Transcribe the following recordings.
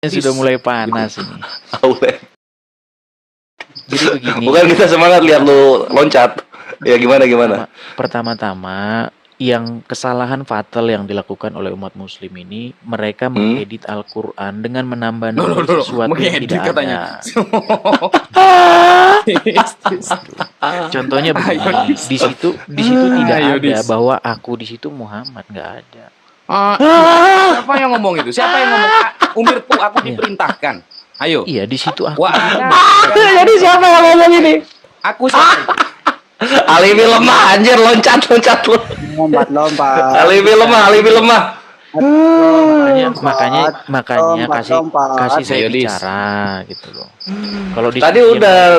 sudah mulai panas ini. Aule. Jadi begini. Bukan kita semangat lihat lu loncat. Ya gimana? Pertama-tama yang kesalahan fatal yang dilakukan oleh umat muslim ini, mereka mengedit Al-Qur'an dengan menambah sesuatu yang tidak ada. Contohnya begini, di situ tidak ada bahwa aku di situ Muhammad, nggak ada. Siapa yang ngomong itu? Siapa yang ngomong? Umirku, aku diperintahkan. Ayo. Iya, di situ aku. Jadi siapa yang ngomong ini? Aku siapa? Alibi lemah anjir, loncat lu. Lompat. Alibi lemah. Makanya kasih saya bicara gitu loh. Kalau tadi udah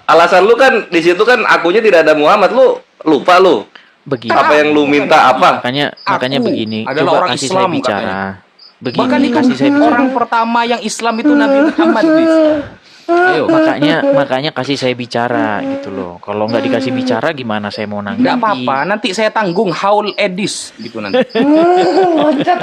alasan lu kan di situ kan akunya tidak ada Muhammad, lu lupa lu. Begini. Apa yang lu minta apa? Makanya begini. Adalah coba orang kasih Islam, saya bicara. Begini, bahkan kasih saya bicara. orang pertama yang Islam itu Nabi Muhammad. Ayo, makanya kasih saya bicara gitu loh. Kalau nggak dikasih bicara gimana saya mau nanggapi? Nggak apa-apa, nanti saya tanggung haul Edis gitu nanti. Loncat.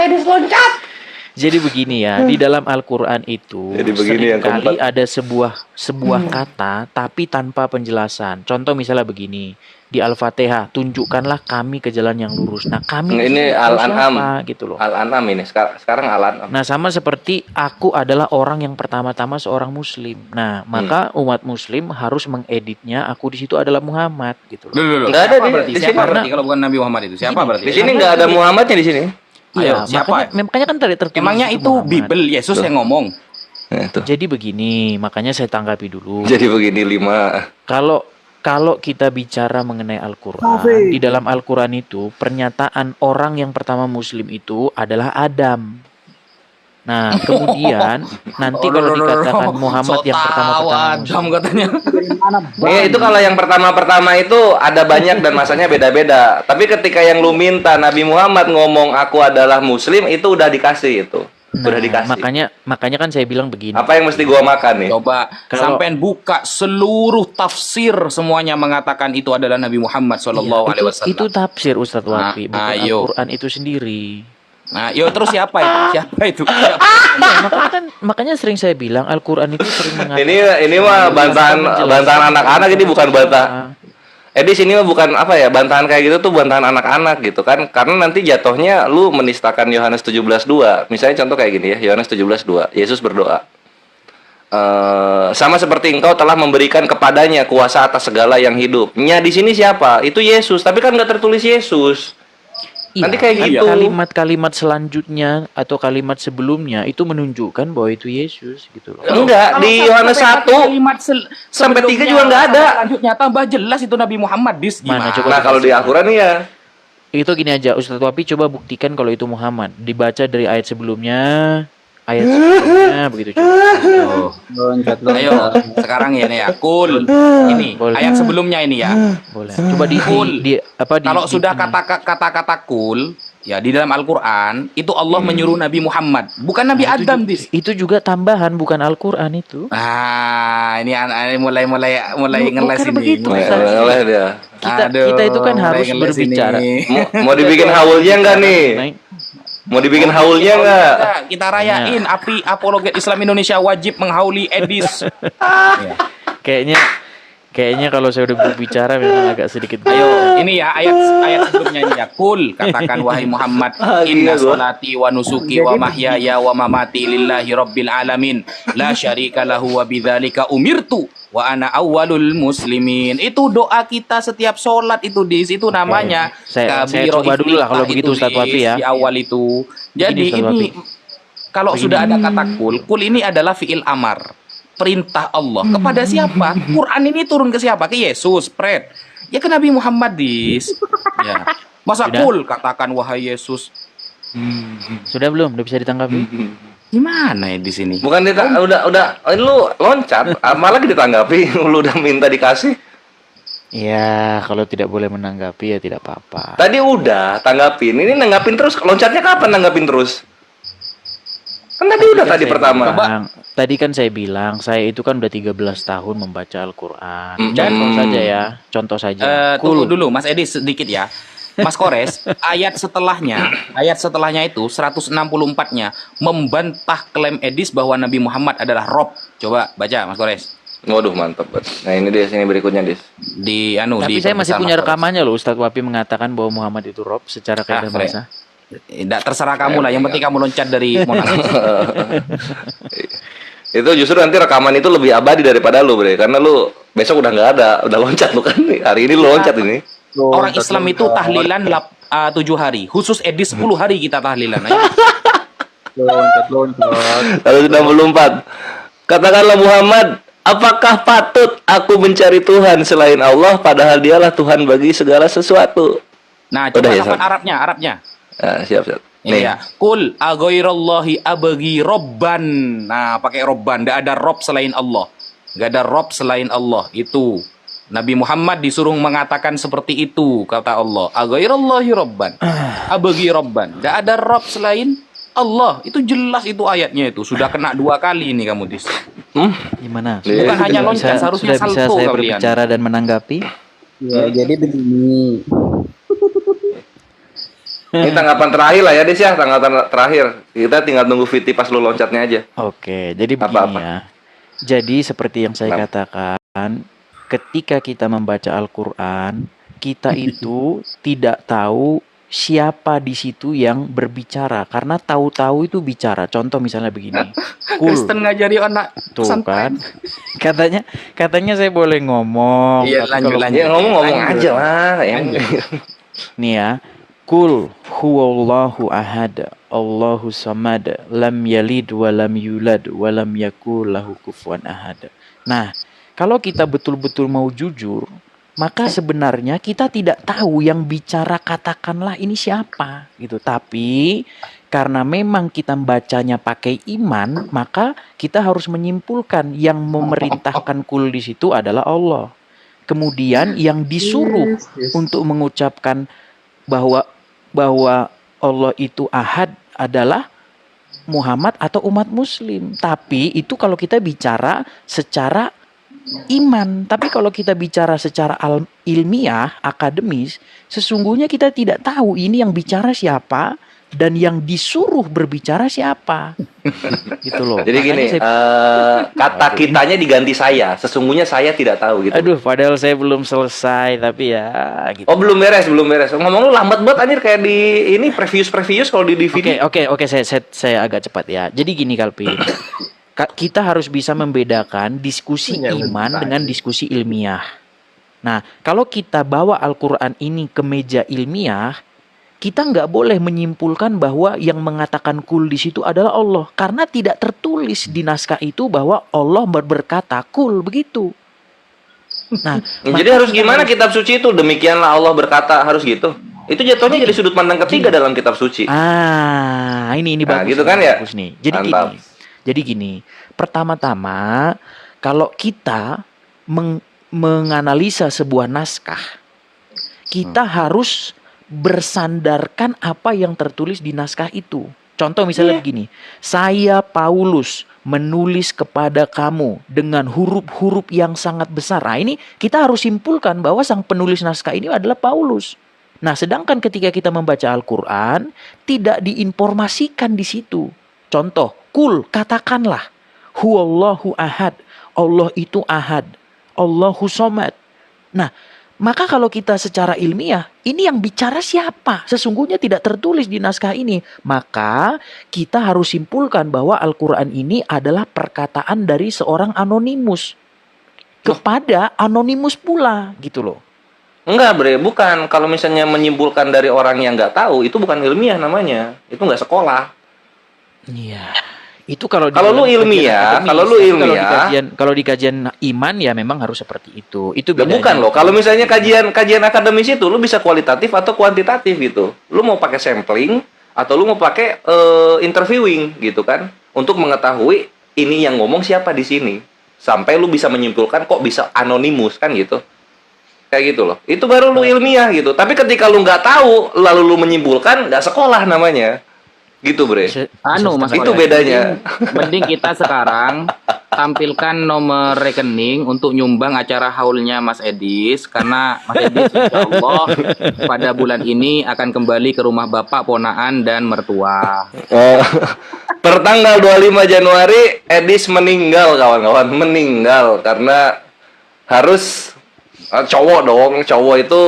Jadi begini ya, di dalam Al-Qur'an itu seringkali ada sebuah kata tapi tanpa penjelasan. Contoh misalnya begini, di Al-Fatihah, tunjukkanlah kami ke jalan yang lurus. Nah, kami ini Al-An'am gitu loh. Al-An'am ini sekarang Al-An'am. Nah, sama seperti aku adalah orang yang pertama-tama seorang muslim. Nah, maka umat muslim harus mengeditnya aku di situ adalah Muhammad gitu loh. Enggak ada berarti. Siapa berarti kalau bukan Nabi Muhammad itu? Siapa berarti? Di sini enggak ada Muhammadnya di sini. Iya, siapa? makanya kan tadi tertulis. Emangnya itu Muhammad. Bible Yesus yang ngomong? Jadi begini, makanya saya tanggapi dulu. Jadi begini 5. Kalau kita bicara mengenai Al-Qur'an, di dalam Al-Qur'an itu pernyataan orang yang pertama muslim itu adalah Adam. Nah, kemudian nanti kalau dikatakan Muhammad yang pertama Adam katanya. Ya itu kalau yang pertama itu ada banyak dan masanya beda-beda. Tapi ketika yang lu minta Nabi Muhammad ngomong aku adalah muslim itu udah dikasih itu. Udah dikasih. Makanya kan saya bilang begini. Apa yang mesti gua makan nih? Coba sampean buka seluruh tafsir semuanya mengatakan itu adalah Nabi Muhammad sallallahu alaihi wasallam. Itu tafsir Ustadz Wafi, bukan Al-Qur'an itu sendiri. Nah, terus siapa itu? Makanya sering saya bilang Al-Qur'an itu sering mengatakan. Ini mah bantahan anak-anak, ini bukan bantah. Di sini mah bukan bantahan kayak gitu tuh bantahan anak-anak gitu kan. Karena nanti jatuhnya lu menistakan Yohanes 17:2. Misalnya contoh kayak gini ya, Yohanes 17:2. Yesus berdoa. Sama seperti engkau telah memberikan kepadanya kuasa atas segala yang hidup. Nya di sini siapa? Itu Yesus, tapi kan nggak tertulis Yesus. Nanti kayak gitu. Kalimat-kalimat selanjutnya atau kalimat sebelumnya itu menunjukkan bahwa itu Yesus gitu loh. Enggak, di Yohanes 1 sampai 3 juga enggak ada. Selanjutnya tambah jelas itu Nabi Muhammad Mana coba? Nah, kalau di Al-Qur'an ya. Itu gini aja, Ustadz Wapi coba buktikan kalau itu Muhammad. Dibaca dari ayat sebelumnya begitu coba. Ayo, sekarang ya nih ya. Kul. Ini ayat sebelumnya ini ya. Boleh. Coba kalau sudah kata-kata kul ya di dalam Al-Qur'an itu Allah menyuruh Nabi Muhammad, bukan Nabi Adam, itu juga tambahan bukan Al-Qur'an itu. Ini mulai ngeles ini. Mulai dia. Kita itu kan harus berbicara. Mau dibikin haulnya enggak nih? Mau dibikin haulnya enggak? Kita rayain api apologet Islam Indonesia wajib menghauli Edis. Kayaknya kalau saya udah berbicara memang agak sedikit. Ayo, ini ya ayat sebelumnya ini ya. Kul, katakan wahai Muhammad, inna sholati wa nusuki wa mahyaya wa mamati lillahi rabbil alamin, la syarika lahu wa bidzalika umirtu wa ana awwalul muslimin. Itu doa kita setiap sholat itu di situ namanya. Saya coba dulu lah kalau begitu Ustadz Wafi ya. Di awal itu. Jadi ini kalau sudah ada kata kul ini adalah fi'il amar. Perintah Allah kepada siapa? Quran ini turun ke siapa? Ke Yesus, Fred. Ya ke Nabi Muhammad, Ya. Masa kul katakan wahai Yesus. Sudah belum? Udah bisa ditanggapi? Gimana ya di sini? Bukan udah lu loncat, malah ditanggapi, lu udah minta dikasih. Ya, kalau tidak boleh menanggapi ya tidak apa-apa. Tadi udah tanggapin. Ini nanggapin terus. Loncatnya kapan nanggapin terus? Kan tadi pertama. Tadi kan saya bilang, saya itu kan udah 13 tahun membaca Al-Qur'an. Contoh saja. Tunggu dulu Mas Edi sedikit ya. Mas Kores, ayat setelahnya itu 164-nya membantah klaim Edis bahwa Nabi Muhammad adalah Rob. Coba baca Mas Kores. Waduh, mantap banget. Nah, ini dia sini berikutnya, Dis. Tapi saya masih punya rekamannya loh, Ustadz Wapi mengatakan bahwa Muhammad itu Rob secara kaidah bahasa. Tidak, terserah kamu lah, yang penting kamu loncat dari Monas. Itu justru nanti rekaman itu lebih abadi daripada lu, Bre. Karena lu besok udah nggak ada, udah loncat lu kan. Hari ini lu loncat ini. Orang Islam itu tahlilan 7 hari. Khusus Edis 10 hari kita tahlilan. Loncat. 164. Katakanlah Muhammad, apakah patut aku mencari Tuhan selain Allah padahal dialah Tuhan bagi segala sesuatu? Nah, coba lafaz Arabnya. Nah, siap. Nih. Ya. Kul aghairallahi abghi robban. Nah, pakai robban. Nggak ada rob selain Allah. Nggak ada rob selain Allah. Itu Nabi Muhammad disuruh mengatakan seperti itu, kata Allah. Aghairallahi robban. Abghi robban. Nggak ada rob selain Allah. Itu jelas itu ayatnya itu. Sudah kena 2 kali ini kamu, Dis. Gimana? Bukan hanya loncat, seharusnya sudah bisa salto saya kalian. berbicara dan menanggapi? Ya, jadi begini. Ini tanggapan terakhir lah ya, Dis ya. Tanggapan terakhir. Kita tinggal tunggu Viti pas lu loncatnya aja. Oke, jadi begini ya. Jadi seperti yang saya katakan, ketika kita membaca Al-Quran, kita itu tidak tahu siapa di situ yang berbicara, karena tahu-tahu itu bicara. Contoh misalnya begini, Kristen ngajari anak tuh pesantren. kan, katanya saya boleh ngomong. Iya, tapi lanjut. Ya ngomong aja lah. Nih ya, Kul huwallahu ahad, Allahu samad, lam yalid wa lam yulad wa lam yakul lahu kufuwan ahad. Nah, kalau kita betul-betul mau jujur, maka sebenarnya kita tidak tahu yang bicara katakanlah ini siapa gitu. Tapi karena memang kita membacanya pakai iman, maka kita harus menyimpulkan yang memerintahkan kul di situ adalah Allah. Kemudian yang disuruh untuk mengucapkan bahwa Allah itu ahad adalah Muhammad atau umat muslim. Tapi itu kalau kita bicara secara iman. Tapi kalau kita bicara secara ilmiah, akademis, sesungguhnya kita tidak tahu ini yang bicara siapa dan yang disuruh berbicara siapa. Gitu loh. Jadi gini, kata kitanya diganti saya. Sesungguhnya saya tidak tahu gitu. Aduh, padahal saya belum selesai, tapi ya gitu. Oh, belum beres. Ngomong lu lambat banget anjir, kayak di ini previous kalau di DVD. Oke, saya agak cepat ya. Jadi gini Kalpin. Kita harus bisa membedakan diskusi iman dengan diskusi ilmiah. Nah, kalau kita bawa Al-Quran ini ke meja ilmiah, kita nggak boleh menyimpulkan bahwa yang mengatakan kul di situ adalah Allah, karena tidak tertulis di naskah itu bahwa Allah berkata kul begitu. Nah, jadi harus gimana kitab suci itu? Demikianlah Allah berkata, harus gitu. Itu jatuhnya jadi sudut pandang ketiga dalam kitab suci. Ini bagus. Gitu kan ya? Bagus nih. Jadi gini, pertama-tama kalau kita menganalisa sebuah naskah, kita harus bersandarkan apa yang tertulis di naskah itu. Contoh misalnya begini, saya Paulus menulis kepada kamu dengan huruf-huruf yang sangat besar. Nah, ini kita harus simpulkan bahwa sang penulis naskah ini adalah Paulus. Nah, sedangkan ketika kita membaca Al-Quran, tidak diinformasikan di situ. Contoh, kul, katakanlah, huwallahu ahad, Allah itu ahad, Allahu somad. Nah, maka kalau kita secara ilmiah, ini yang bicara siapa? Sesungguhnya tidak tertulis di naskah ini. Maka kita harus simpulkan bahwa Al-Quran ini adalah perkataan dari seorang anonimus kepada anonimus pula, gitu loh. Enggak, Bre, bukan. Kalau misalnya menyimpulkan dari orang yang nggak tahu, itu bukan ilmiah namanya. Itu nggak sekolah. Iya. Itu kalau lu ilmiah, kalau di kajian iman ya memang harus seperti itu. Itu bedanya. Bukan loh. Kalau misalnya kajian akademis itu lu bisa kualitatif atau kuantitatif gitu. Lu mau pakai sampling atau lu mau pakai interviewing gitu kan untuk mengetahui ini yang ngomong siapa di sini. Sampai lu bisa menyimpulkan kok bisa anonimus kan gitu. Kayak gitu loh. Itu baru lu ilmiah gitu. Tapi ketika lu nggak tahu lalu lu menyimpulkan, nggak sekolah namanya. Gitu, Bre. Mas, itu bedanya. Mending kita sekarang tampilkan nomor rekening untuk nyumbang acara haulnya Mas Edis, karena Mas Edis insya Allah pada bulan ini akan kembali ke rumah bapak, ponaan, dan mertua. Per tanggal 25 Januari Edis meninggal, kawan-kawan, meninggal karena harus cowok dong, cowok itu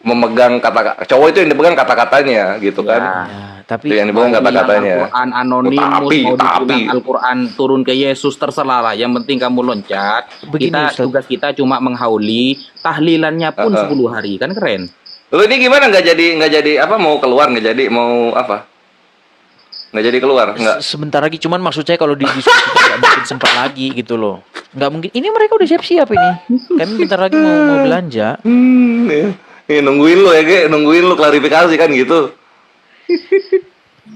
memegang cowok itu yang dipegang kata-katanya gitu kan. Ya, tapi Itu yang dipegang kata-katanya. Al-Quran anonimus, mau Tapi dibilang Al-Quran turun ke Yesus, terserah lah. Yang penting kamu loncat. Begini, Ustaz. Tugas kita cuma menghauli, tahlilannya pun 10 hari, kan keren. lu ini gimana, nggak jadi apa, mau keluar nggak jadi, mau apa, nggak jadi keluar nggak? sebentar lagi, cuman maksud saya kalau didiskusi nggak mungkin sempat lagi gitu loh. Nggak mungkin. Ini mereka udah siap-siap ini. Kami bentar lagi mau belanja. Nih, nungguin lu ya, Ge. Nungguin lu klarifikasi kan gitu.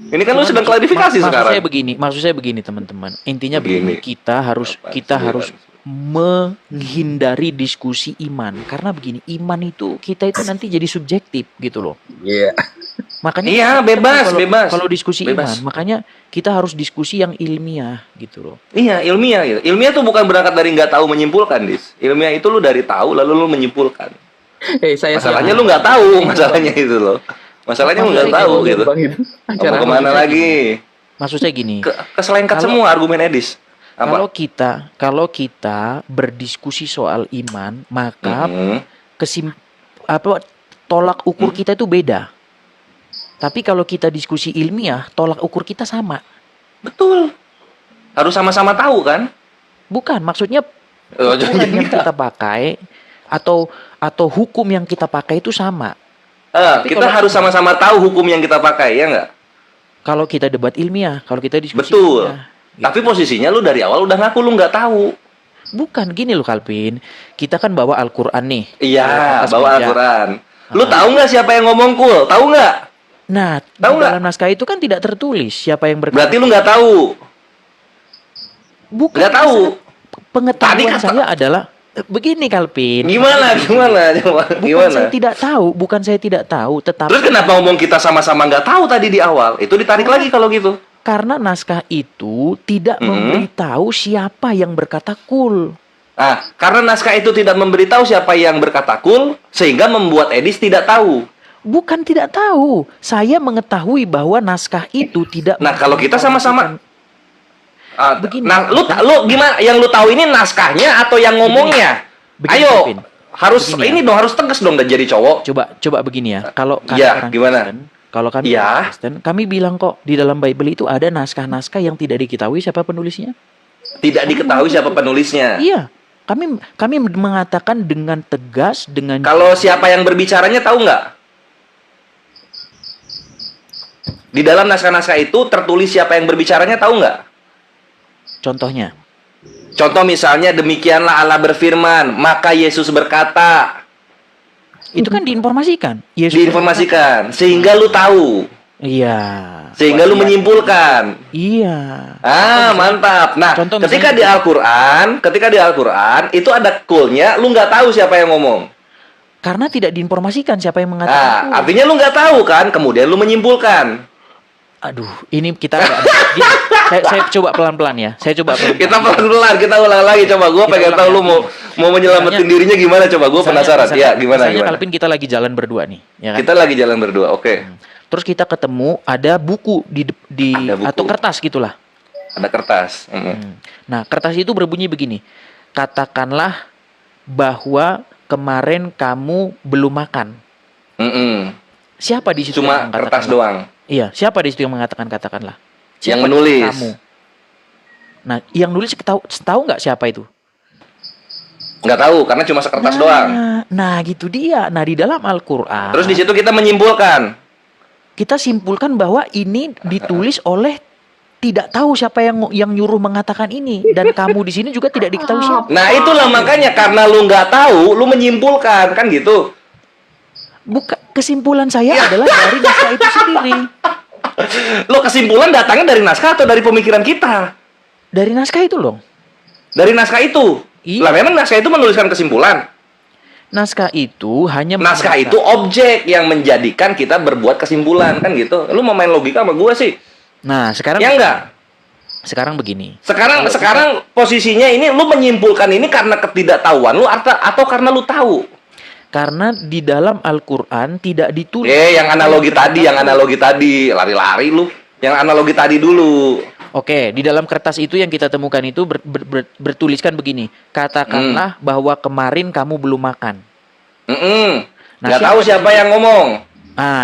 Ini kan lu sedang klarifikasi sekarang. Maksud saya begini teman-teman. Intinya Begini. begini, kita harus menghindari diskusi iman, karena begini, iman itu kita itu nanti jadi subjektif gitu loh. Iya. Makanya Iya, bebas. kalau diskusi Bebas. iman, makanya kita harus diskusi yang ilmiah gitu loh. Iya, ilmiah gitu. Ilmiah tuh bukan berangkat dari nggak tahu menyimpulkan, Dis. Ilmiah itu lu dari tahu lalu lu menyimpulkan. Masalahnya lu nggak tahu, masalahnya itu loh. Masalahnya lu nggak tahu gitu. Mau kemana lagi? Maksud saya gini, Keselengkat semua argumen Edis. Apa? kalau kita berdiskusi soal iman, maka tolak ukur kita itu beda. Tapi kalau kita diskusi ilmiah, tolak ukur kita sama. Betul. Harus sama-sama tahu kan? Bukan, maksudnya Oh, ukuran yang kita pakai atau hukum yang kita pakai itu sama. Kita harus sama-sama tahu hukum yang kita pakai, ya nggak? Kalau kita debat ilmiah, kalau kita diskusi Betul. ilmiah, gitu. Tapi posisinya lu dari awal udah ngaku lu nggak tahu. Bukan gini loh Kalvin, kita kan bawa Al-Quran nih. Iya, Atas bawa meja. Al-Quran. Lu tahu nggak siapa yang ngomong, Kul? Tahu nggak? Nah, Tahu di nggak? dalam naskah itu kan tidak tertulis siapa yang berkata. Berarti lu nggak tahu. Bukan, Nggak tahu. Pengetahuan Tadi kata- saya adalah begini Kalvin. Gimana? Coba. Bukan saya tidak tahu, tetapi Terus kenapa ngomong kita sama-sama nggak tahu tadi di awal? Itu ditarik lagi kalau gitu. karena naskah itu tidak memberitahu siapa yang berkata kul. Karena naskah itu tidak memberitahu siapa yang berkata kul, sehingga membuat Edis tidak tahu. Bukan tidak tahu, saya mengetahui bahwa naskah itu tidak. Nah, kalau kita sama-sama Begini. nah, lu gimana? Yang lu tahu ini naskahnya atau yang ngomongnya? Begini, Ayo, Kevin. harus Begini ya. ini dong, harus tegas dong dan jadi cowok. Coba begini ya. Kalau kami Iya, orang gimana? Kristen, kalau kami Iya. orang Kristen, kami bilang kok di dalam Bible itu ada naskah-naskah yang tidak diketahui siapa penulisnya. Tidak diketahui siapa penulisnya. Iya, kami mengatakan dengan tegas dengan. Kalau siapa yang berbicaranya tahu nggak? Di dalam naskah-naskah itu tertulis siapa yang berbicaranya, tahu nggak? Contohnya, Contoh misalnya, demikianlah Allah berfirman, maka Yesus berkata. itu kan diinformasikan. Yesus Diinformasikan, sehingga lu tahu, Iya. sehingga lu menyimpulkan. Iya. Mantap. Nah, Contoh ketika misalnya- di Al-Quran itu ada kulnya, lu nggak tahu siapa yang ngomong. Karena tidak diinformasikan siapa yang mengatakan. Artinya lu nggak tahu kan, kemudian lu menyimpulkan. Aduh, ini kita nggak. Gini, saya coba pelan-pelan ya. Saya coba pelan-pelan. Kita pelan-pelan, kita ulang lagi, coba. Gue Kita pengen ulang tahu ya. lu mau menyelamatin dirinya gimana, coba. Gue penasaran. Ya, gimana? Kalvin, kita lagi jalan berdua nih, ya kan? Kita lagi jalan berdua, oke. Terus kita ketemu ada buku di Ada buku. atau kertas gitulah. Ada kertas. Nah, kertas itu berbunyi begini. Katakanlah bahwa kemarin kamu belum makan. Siapa di situ Cuma yang kertas mengatakan? doang. Iya, siapa di situ yang mengatakan katakanlah? Yang Siapa menulis. Kamu. Nah, yang nulis tahu nggak siapa itu? Nggak tahu, karena cuma sekertas doang. Nah, gitu dia. Nah, di dalam Al-Quran, Terus di situ kita menyimpulkan. kita simpulkan bahwa ini ditulis oleh tidak tahu siapa yang nyuruh mengatakan ini, dan kamu di sini juga tidak diketahui siapa. Nah, itulah makanya karena lu nggak tahu, lu menyimpulkan, kan gitu. Kesimpulan saya adalah dari naskah itu sendiri. Lo kesimpulan datangnya dari naskah atau dari pemikiran kita? Dari naskah itu loh. Dari naskah itu. Iya. Lah memang naskah itu menuliskan kesimpulan. Naskah itu hanya Naskah itu objek yang menjadikan kita berbuat kesimpulan, kan gitu. Lu mau main logika sama gua sih? Nah, sekarang Ya enggak? Sekarang begini. Sekarang posisinya ini lu menyimpulkan ini karena ketidaktahuan lu atau karena lu tahu? Karena di dalam Al-Qur'an tidak ditulis. Yang analogi tadi, lari-lari lu. Yang analogi tadi dulu. Oke, di dalam kertas itu yang kita temukan itu bertuliskan begini. Katakanlah bahwa kemarin kamu belum makan. Nah, Nggak tahu siapa yang ngomong.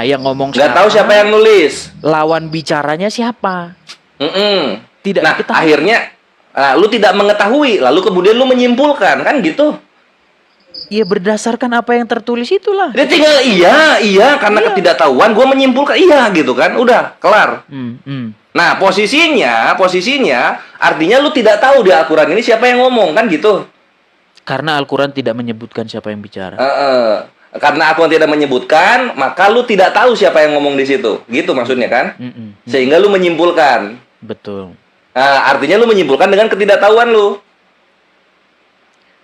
Yang ngomong Nggak tahu siapa yang nulis. Lawan bicaranya siapa? Tidak Nah, diketahui. akhirnya lu tidak mengetahui, lalu kemudian lu menyimpulkan, kan gitu. Ya berdasarkan apa yang tertulis itulah. Dia tinggal iya karena ketidaktahuan gue menyimpulkan iya gitu kan, udah kelar. Nah, posisinya artinya lu tidak tahu di Al-Qur'an ini siapa yang ngomong, kan gitu. Karena Al-Qur'an tidak menyebutkan siapa yang bicara. Karena Al-Qur'an tidak menyebutkan, maka lu tidak tahu siapa yang ngomong di situ. Gitu maksudnya kan? Sehingga lu menyimpulkan. Betul. Artinya lu menyimpulkan dengan ketidaktahuan lu.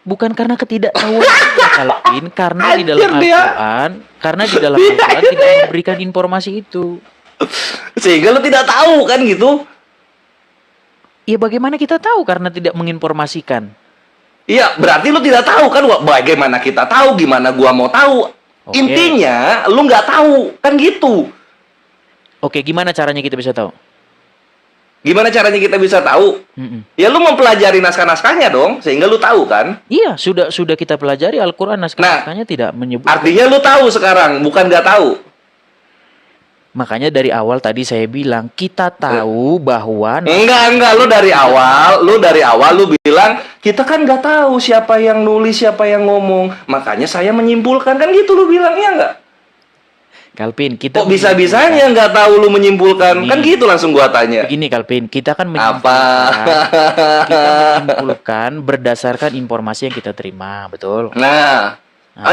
Bukan karena ketidaktahuan Kalvin, karena di dalam Al-Qur'an, tidak memberikan informasi itu. Sehingga lu tidak tahu kan gitu. Ya bagaimana kita tahu karena tidak menginformasikan? Iya, berarti lu tidak tahu kan. Bagaimana kita tahu, gimana gua mau tahu? Oke. Intinya lu nggak tahu, kan gitu. Oke, gimana caranya kita bisa tahu? Gimana caranya kita bisa tahu? Ya lu mempelajari naskah-naskahnya dong, sehingga lu tahu kan? Iya, sudah kita pelajari Al-Qur'an, naskah-naskahnya tidak menyebut. Artinya lu tahu sekarang, bukan nggak tahu. Makanya dari awal tadi saya bilang kita tahu bahwa Enggak, lu dari awal lu bilang kita kan nggak tahu siapa yang nulis, siapa yang ngomong. Makanya saya menyimpulkan, kan gitu lu bilang, ya nggak? Kalvin, kita Kok bisa-bisanya nggak tahu lu menyimpulkan? Kan gitu langsung gua tanya. Begini Kalvin, kita kan Apa? menyimpulkan berdasarkan informasi yang kita terima, betul? Nah,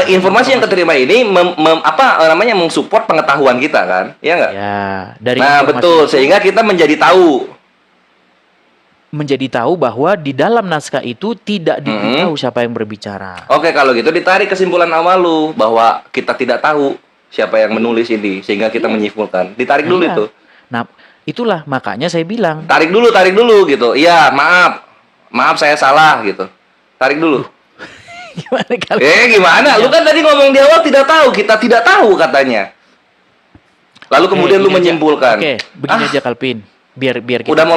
informasi yang keterima ini mensupport pengetahuan kita kan? Iya nggak? Ya, dari Nah, informasi betul. itu Sehingga kita menjadi tahu bahwa di dalam naskah itu tidak diberitahu siapa yang berbicara. Oke, kalau gitu ditarik kesimpulan awal lu bahwa kita tidak tahu siapa yang menulis ini, sehingga kita menyimpulkan. Ditarik dulu Iya. itu. Nah, itulah makanya saya bilang. Tarik dulu gitu. Iya, maaf saya salah gitu. Tarik dulu. Gimana Kalvin? Gimana? Lu kan tadi ngomong di awal tidak tahu, kita tidak tahu katanya. Lalu kemudian lu menyimpulkan. Oke, begini aja Kalvin. Biar kita Udah mau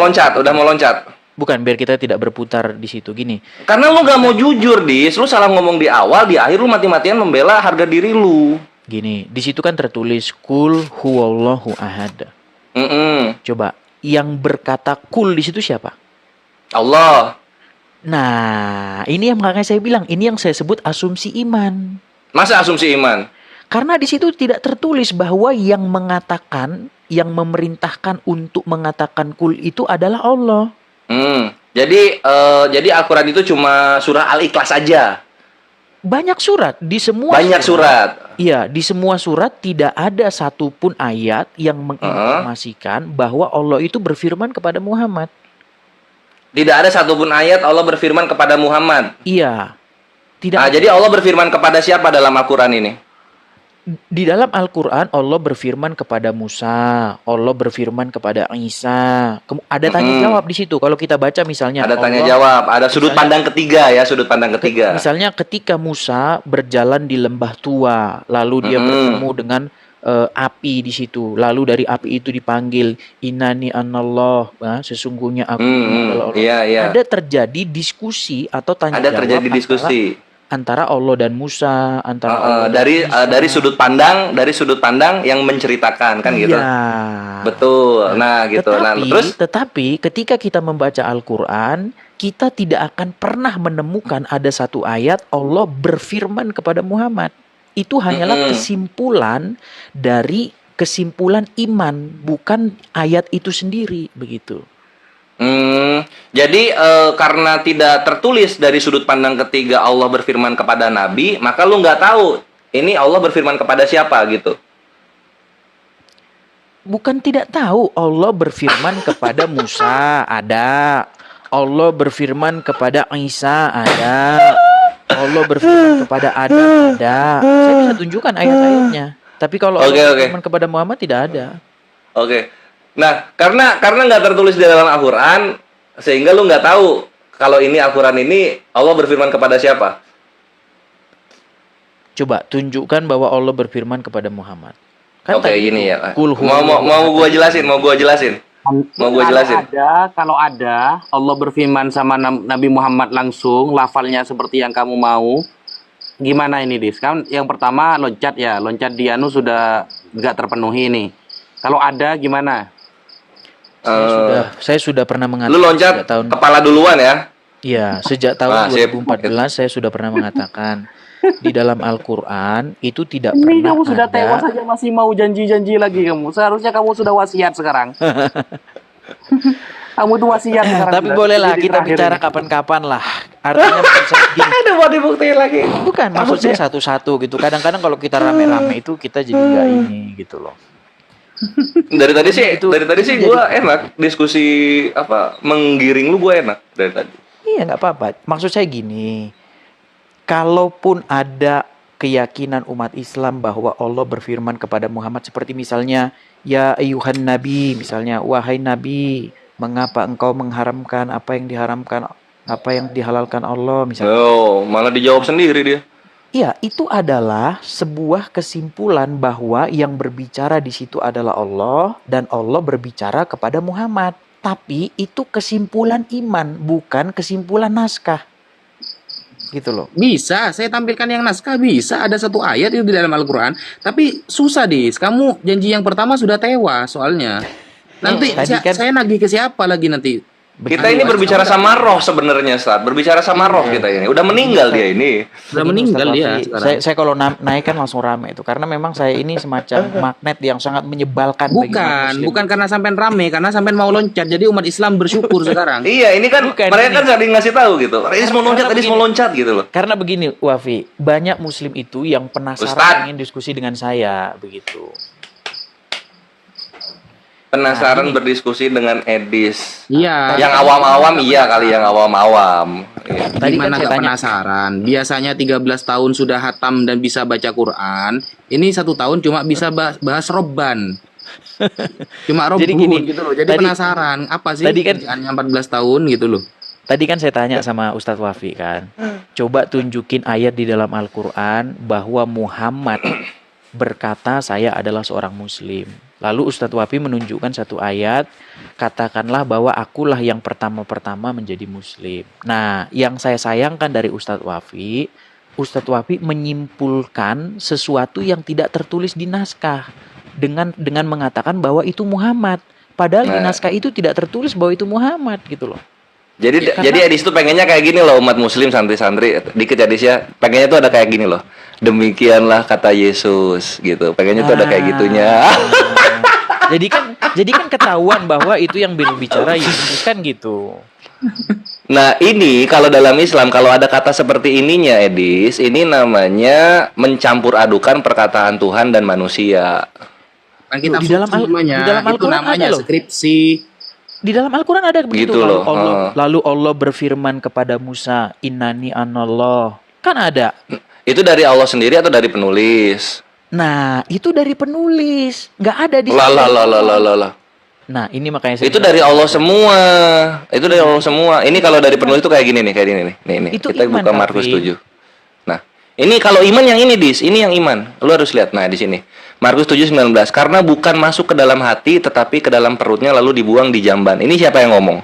loncat. Bukan, biar kita tidak berputar di situ gini. Karena lu gak mau jujur, Dis. Lu salah ngomong di awal, di akhir lu mati-matian membela harga diri lu. Gini, di situ kan tertulis Qul huwallahu ahad. Coba, yang berkata kul di situ siapa? Allah. Nah, ini yang makanya saya bilang, ini yang saya sebut asumsi iman. Masa asumsi iman? Karena di situ tidak tertulis bahwa yang mengatakan, yang memerintahkan untuk mengatakan kul itu adalah Allah. Jadi Al-Quran itu cuma surah Al-Ikhlas aja. Banyak surat, di semua surat. Iya, di semua surat tidak ada satupun ayat yang menginformasikan bahwa Allah itu berfirman kepada Muhammad. Tidak ada satupun ayat Allah berfirman kepada Muhammad. Iya. Tidak. Jadi Allah berfirman kepada siapa dalam Al-Quran ini? Di dalam Al-Quran Allah berfirman kepada Musa, Allah berfirman kepada Isa. Ada tanya jawab di situ. Kalau kita baca misalnya Ada tanya jawab, ada sudut pandang ketiga ya, Misalnya ketika Musa berjalan di lembah tua, lalu dia bertemu dengan api di situ. Lalu dari api itu dipanggil Innani anallah, sesungguhnya aku adalah Allah. Iya. Ada terjadi diskusi atau tanya jawab antara Allah dan Musa, antara Allah dari sudut pandang yang menceritakan kan gitu. Iya. Betul. Nah, gitu. Tetapi ketika kita membaca Al-Qur'an, kita tidak akan pernah menemukan ada satu ayat Allah berfirman kepada Muhammad. Itu hanyalah kesimpulan dari kesimpulan iman, bukan ayat itu sendiri, begitu. Jadi karena tidak tertulis dari sudut pandang ketiga Allah berfirman kepada Nabi, maka lu nggak tahu ini Allah berfirman kepada siapa gitu. Bukan tidak tahu, Allah berfirman kepada Musa ada, Allah berfirman kepada Isa ada, Allah berfirman kepada Adam ada. Saya bisa tunjukkan ayat-ayatnya. Tapi kalau Allah berfirman kepada Muhammad tidak ada. Oke. Nah, karena nggak tertulis di dalam Al-Quran, Sehingga lu nggak tahu kalau ini Al-Quran ini Allah berfirman kepada siapa. Coba tunjukkan bahwa Allah berfirman kepada Muhammad. Oke, tadi gini itu, ya. Qul Mau gua jelasin. Kalau ada Allah berfirman sama Nabi Muhammad langsung, lafalnya seperti yang kamu mau. Gimana ini, Dis? Kan yang pertama loncat di anu sudah nggak terpenuhi nih. Kalau ada gimana? Saya sudah pernah mengatakan. Lu loncat kepala duluan ya? Iya, sejak tahun 2014 saya sudah pernah mengatakan di dalam Al-Quran itu tidak Ini pernah kamu sudah ada. tewas saja masih mau janji-janji lagi kamu. Seharusnya kamu sudah wasiat sekarang. Kamu tuh wasiat sekarang. Tapi bolehlah kita bicara kapan-kapan lah. Artinya maksud gini. Ada mau dibuktiin lagi. Bukan, maksud saya satu-satu gitu. Kadang-kadang kalau kita rame-rame itu kita jadi nggak ini gitu loh. Dari tadi sih gua enak diskusi menggiring lu, gua enak dari tadi. Iya, nggak apa-apa. Maksud saya gini, kalaupun ada keyakinan umat Islam bahwa Allah berfirman kepada Muhammad seperti misalnya, ya ayuhan nabi, misalnya, wahai nabi, mengapa engkau mengharamkan apa yang diharamkan, apa yang dihalalkan Allah, misalnya. Oh, malah dijawab sendiri dia. Iya, itu adalah sebuah kesimpulan bahwa yang berbicara di situ adalah Allah dan Allah berbicara kepada Muhammad. Tapi itu kesimpulan iman, bukan kesimpulan naskah. Gitu loh. Bisa, saya tampilkan yang naskah bisa. Ada satu ayat itu di dalam Al-Quran. Tapi susah, Dis. Kamu janji yang pertama sudah tewas soalnya. Nanti saya nagih ke siapa lagi nanti? Kita ini berbicara sama roh sebenarnya, Ustaz. Berbicara sama roh kita ini. Udah meninggal dia ini. Sudah meninggal dia sekarang. Saya kalau naik kan langsung rame itu. Karena memang saya ini semacam magnet yang sangat menyebalkan bagi umat Muslim. Bukan karena sampean rame, karena sampean mau loncat. Jadi umat Islam bersyukur sekarang. Iya, ini kan mereka kan sering ngasih tahu gitu. Ini mau loncat gitu loh. Karena begini, Wafi, banyak Muslim itu yang penasaran ingin diskusi dengan saya begitu. penasaran berdiskusi dengan Edis. Iya. Yang awam-awam iya kali, yang awam-awam. Iya. Tadi Gimana kan saya gak tanya. penasaran? Biasanya 13 tahun sudah hatam dan bisa baca Quran. Ini 1 tahun cuma bisa bahas robban. Cuma robban Jadi gini, gitu loh. Jadi penasaran apa sih tadi kan- kerjaannya 14 tahun gitu loh. Tadi kan saya tanya sama Ustadz Wafi kan, coba tunjukin ayat di dalam Al-Quran bahwa Muhammad berkata saya adalah seorang Muslim. Lalu Ustadz Wafi menunjukkan satu ayat, katakanlah bahwa akulah yang pertama-pertama menjadi Muslim. Nah, yang saya sayangkan dari Ustadz Wafi menyimpulkan sesuatu yang tidak tertulis di naskah dengan mengatakan bahwa itu Muhammad. Padahal di naskah itu tidak tertulis bahwa itu Muhammad gitu loh. Jadi Edis tuh pengennya kayak gini loh, umat muslim santri-santri dikit Edis ya. Pengennya tuh ada kayak gini loh. Demikianlah kata Yesus gitu. Pengennya tuh ada kayak gitunya. Jadi kan ketahuan bahwa itu yang berbicara Yesus kan gitu. Nah, ini kalau dalam Islam kalau ada kata seperti ininya Edis, ini namanya mencampur adukan perkataan Tuhan dan manusia. Nah, kita Di dalam semuanya di dalam itu Al-Quran namanya ada loh. skripsi. Di dalam Al-Quran ada begitu. Gitu loh, Lalu Allah berfirman kepada Musa, Innani anallah. Kan ada. Itu dari Allah sendiri atau dari penulis? Nah, itu dari penulis. Nggak ada di Lah. Nah, ini makanya saya Itu bilang, dari Allah semua. Itu dari Allah semua. Ini kalau dari penulis tuh kayak gini nih, kayak gini nih. Nih. Itu Kita iman, buka Markus Taufik. 7. Nah, ini kalau iman yang ini, Dis. Ini yang iman. Lu harus lihat. Nah, di sini. Markus 7:19. Karena bukan masuk ke dalam hati tetapi ke dalam perutnya lalu dibuang di jamban. Ini siapa yang ngomong?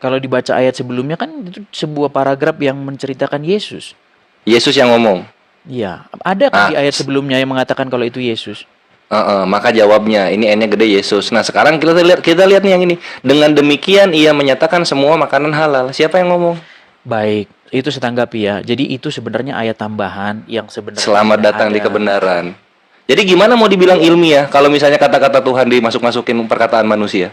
kalau dibaca ayat sebelumnya kan itu sebuah paragraf yang menceritakan Yesus. Yesus yang ngomong. Iya, ada kan di ayat sebelumnya yang mengatakan kalau itu Yesus. Maka jawabnya ini N-nya gede Yesus. Nah, sekarang kita lihat nih yang ini. Dengan demikian ia menyatakan semua makanan halal. Siapa yang ngomong? Baik, itu saya tanggapi ya. Jadi itu sebenarnya ayat tambahan yang sebenarnya Selamat tidak datang di ada. kebenaran. Jadi gimana mau dibilang ilmiah kalau misalnya kata-kata Tuhan dimasuk-masukin perkataan manusia?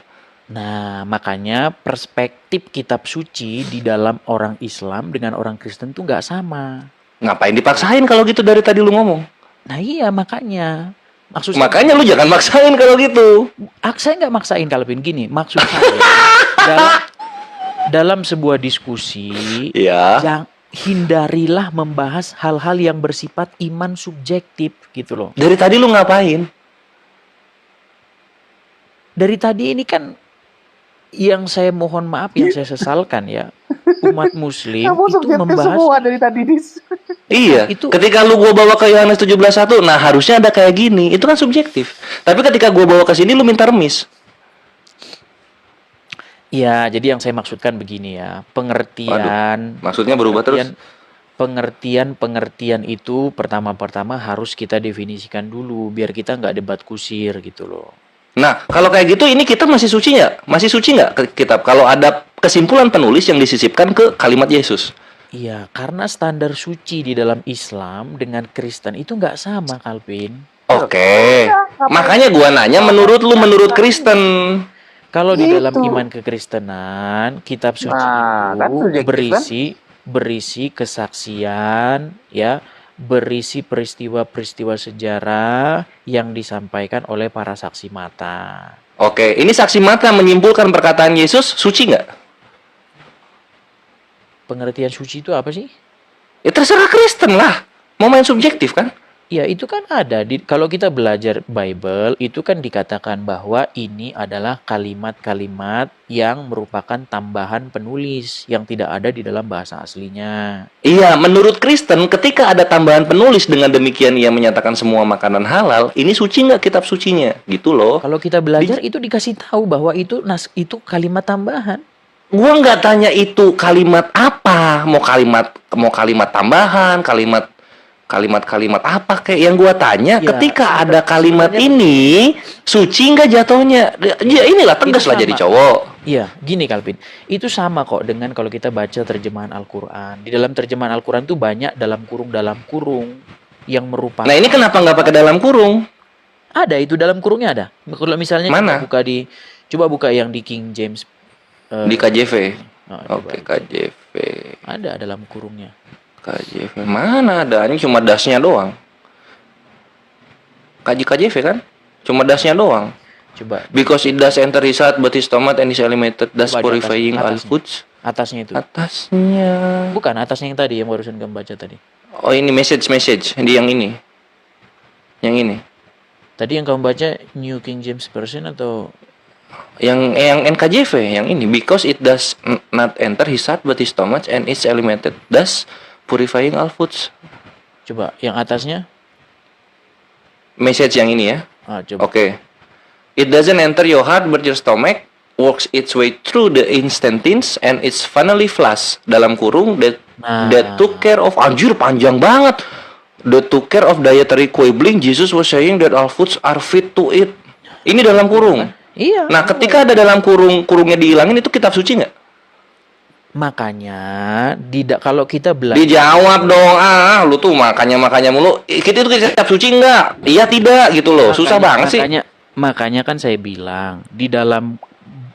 Nah, makanya perspektif kitab suci di dalam orang Islam dengan orang Kristen tuh nggak sama. Ngapain dipaksain kalau gitu dari tadi lu ngomong? Nah iya makanya. Makanya lu jangan maksain kalau gitu. Saya nggak maksain kalau gini. Maksud saya dalam sebuah diskusi, Iya. hindarilah membahas hal-hal yang bersifat iman subjektif gitu loh. Dari tadi lu ngapain? Dari tadi ini kan Yang saya mohon maaf, yang saya sesalkan ya, umat muslim Kamu itu subjektif membahas semua dari tadi, Dis. Iya, Itu- ketika lu gua bawa ke Yohanes 17:1, nah harusnya ada kayak gini, itu kan subjektif. Tapi ketika gua bawa ke sini lu minta remis. ya, jadi yang saya maksudkan begini ya, pengertian Maksudnya berubah terus. pengertian itu pertama-pertama harus kita definisikan dulu biar kita nggak debat kusir gitu loh. Nah, kalau kayak gitu ini kita masih suci nggak? Masih suci nggak ke kitab? Kalau ada kesimpulan penulis yang disisipkan ke kalimat Yesus. Iya, karena standar suci di dalam Islam dengan Kristen itu nggak sama, Calvin. Oke. Makanya gua nanya menurut lu menurut Kristen. Kalau di dalam Gitu. iman kekristenan, kitab suci Nah, kan itu subjektif, berisi kesaksian, ya, berisi peristiwa-peristiwa sejarah yang disampaikan oleh para saksi mata. Oke, ini saksi mata menyimpulkan perkataan Yesus suci nggak? Pengertian suci itu apa sih? Ya terserah Kristen lah. Mau main subjektif kan? Ya, itu kan ada kalau kita belajar Bible itu kan dikatakan bahwa ini adalah kalimat-kalimat yang merupakan tambahan penulis yang tidak ada di dalam bahasa aslinya. Iya, menurut Kristen ketika ada tambahan penulis dengan demikian ia menyatakan semua makanan halal, ini suci nggak kitab sucinya? Gitu loh. Kalau kita belajar itu dikasih tahu bahwa itu kalimat tambahan. Gua nggak tanya itu kalimat apa, mau kalimat tambahan, kalimat apa kayak yang gua tanya, Ya, ketika ada kalimat ini suci nggak jatuhnya? Ya inilah tegas lah sama. jadi cowok. Iya, gini Calvin. Itu sama kok dengan kalau kita baca terjemahan Al-Qur'an. Di dalam terjemahan Al-Qur'an tuh banyak dalam kurung yang merupakan. Nah, ini kenapa nggak pakai dalam kurung? Ada itu dalam kurungnya ada. Kalau misalnya Mana? coba buka yang di King James. Di KJV. Nah, coba. Oke, KJV. Ada dalam kurungnya. KJV. Mana ada? Ini cuma dasnya doang. KJV kan? Cuma dasnya doang. Coba Because it does enter his heart, but his stomach and his eliminated, thus Coba di purifying all atasnya. foods. atasnya itu. Atasnya. Bukan atasnya yang tadi yang barusan kamu baca tadi. Oh, ini message di yang ini. Yang ini. Tadi yang kamu baca New King James Version atau Yang NKJV yang ini, because it does not enter his heart, but his stomach and its eliminated, thus purifying all foods. coba yang atasnya? Message yang ini ya. Coba. Oke. It doesn't enter your heart but your stomach works its way through the intestines and it's finally flush. Dalam kurung that took care of, anjir panjang banget. That took care of dietary quibbling. Jesus was saying that all foods are fit to eat. Ini dalam kurung. Iya. Nah, ketika ada dalam kurungnya dihilangin itu kitab suci nggak? Makanya kalau kita belajar Dijawab dong. Lu tuh makanya mulu. Kita itu kitab suci nggak? Iya tidak gitu loh. Susah banget sih. Makanya kan saya bilang di dalam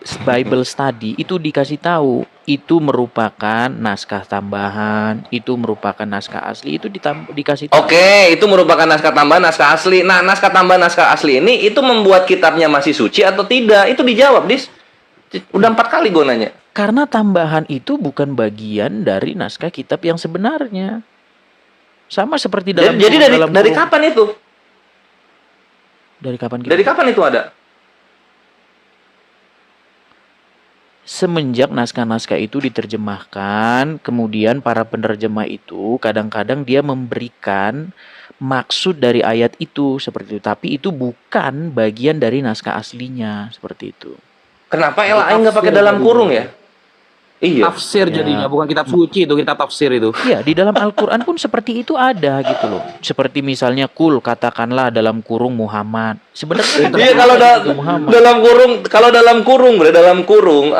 Bible study itu dikasih tahu itu merupakan naskah tambahan, itu merupakan naskah asli, itu dikasih tahu. Oke, itu merupakan naskah tambahan, naskah asli. Nah, naskah tambahan, naskah asli ini itu membuat kitabnya masih suci atau tidak? Itu dijawab, Dis. Udah 4 kali gue nanya. Karena tambahan itu bukan bagian dari naskah kitab yang sebenarnya. Sama seperti dalam Jadi dari kurung. kapan itu? Dari kapan Dari kapan itu ada? Semenjak naskah-naskah itu diterjemahkan, kemudian para penerjemah itu kadang-kadang dia memberikan maksud dari ayat itu seperti itu, tapi itu bukan bagian dari naskah aslinya seperti itu. Kenapa LAI nggak pakai dalam kurung ya? Iya. Tafsir jadinya, bukan kitab suci itu, kitab tafsir itu. Iya, di dalam Al-Qur'an pun seperti itu ada gitu loh. Seperti misalnya katakanlah dalam kurung Muhammad. Sebenarnya Iya, kalau dalam kurung